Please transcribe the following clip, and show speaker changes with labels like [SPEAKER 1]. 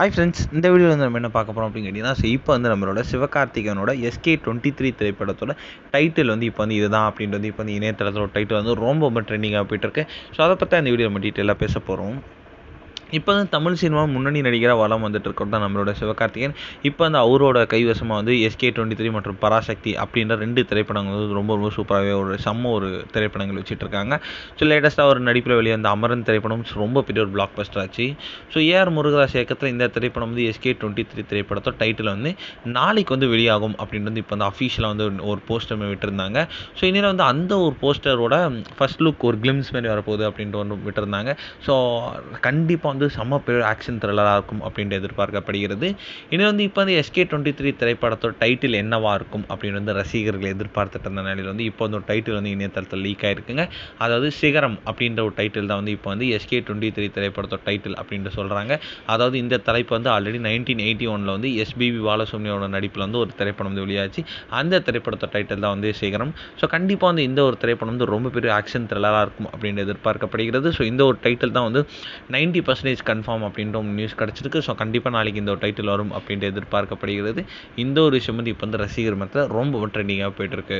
[SPEAKER 1] Hi friends, இந்த வீடியோவில் வந்து நம்ம என்ன பார்க்க போகிறோம் அப்படின்னு கேட்டிங்கன்னா, இப்போ வந்து நம்மளோட சிவகார்த்திகேயனோட SK23 திரைப்படத்தோட டைட்டில் வந்து இப்போ வந்து இதுதான் அப்படின்ட்டு வந்து இப்போ வந்து இணையதளத்தோட டைட்டில் வந்து ரொம்ப ட்ரெண்டிங்காக போயிட்டுருக்கு. ஸோ அதை பற்றி அந்த வீடியோ நம்ம டீட்டெயிலாக பேச போகிறோம். இப்போ வந்து தமிழ் சினிமா முன்னணி நடிகராக வலம் வந்துட்டு இருக்கிறது தான் நம்மளோட சிவகார்த்திகேயன். இப்போ வந்து அவரோட கைவசமாக வந்து SK23 மற்றும் பராசக்தி அப்படின்ற 2 திரைப்படங்கள் வந்து ரொம்ப சூப்பராகவே ஒரு திரைப்படங்கள் வச்சுட்டு இருக்காங்க. ஸோ லேட்டஸ்ட்டாக ஒரு நடிப்பில் வெளிவந்த அமரன் திரைப்படம் ரொம்ப பெரிய ஒரு பிளாக் பஸ்டர் ஆச்சு. ஸோ AR முருகதாஸ் இயக்கத்தில் இந்த திரைப்படம் வந்து SK23 திரைப்படத்தோட டைட்டில் வந்து நாளைக்கு வந்து வெளியாகும் அப்படின்னு வந்து இப்போ வந்து அஃபீஷியலாக வந்து ஒரு போஸ்டர் விட்டுருந்தாங்க. ஸோ இனிமேல் வந்து அந்த ஒரு போஸ்டரோட ஃபர்ஸ்ட் லுக் ஒரு கிளிம்ஸ் மாதிரி வரப்போகுது அப்படின்ட்டு ஒன்று விட்டுருந்தாங்க. ஸோ கண்டிப்பாக வந்து செம்ம பெரிய ஆக்ஷன் த்ரில்லராக இருக்கும் அப்படின்ட்டு எதிர்பார்க்கப்படுகிறது. இனி வந்து இப்போ வந்து SK23 திரைப்படத்தோட டைட்டில் என்னவாக இருக்கும் அப்படின்னு வந்து ரசிகர்கள் எதிர்பார்த்துட்டு இருந்த நிலையில் வந்து இப்போ வந்து ஒரு டைட்டில் வந்து இணையதளத்தில் லீக் ஆகிருக்குங்க. அதாவது சிகரம் அப்படின்ற ஒரு டைட்டில் தான் வந்து இப்போ வந்து SK23 திரைப்படத்தோட டைட்டில் அப்படின்ட்டு சொல்கிறாங்க. அதாவது இந்த தலைப்பு வந்து ஆல்ரெடி 1981 வந்து SPB பாலசுப்ரமணியோட நடிப்பில் வந்து ஒரு திரைப்படம் வந்து வெளியாச்சு. அந்த திரைப்படத்தோட டைட்டில் தான் வந்து சிகரம். ஸோ கண்டிப்பாக வந்து இந்த ஒரு திரைப்படம் வந்து ரொம்ப பெரிய ஆக்ஷன் த்ரில்லராக இருக்கும் அப்படின்னு எதிர்பார்க்கப்படுகிறது. ஸோ இந்த ஒரு டைட்டில் தான் வந்து 90% கன்ஃபார்ம் அப்படின்ற நியூஸ் கிடச்சிருக்கு. ஸோ கண்டிப்பாக நாளைக்கு இந்த ஒரு டைட்டில் வரும் அப்படின்ட்டு எதிர்பார்க்கப்படுகிறது. இந்த ஒரு விஷயம் வந்து இப்போ வந்து ரசிகர் மத்தியில் ரொம்ப ட்ரெண்டிங்காக போயிட்டுருக்கு.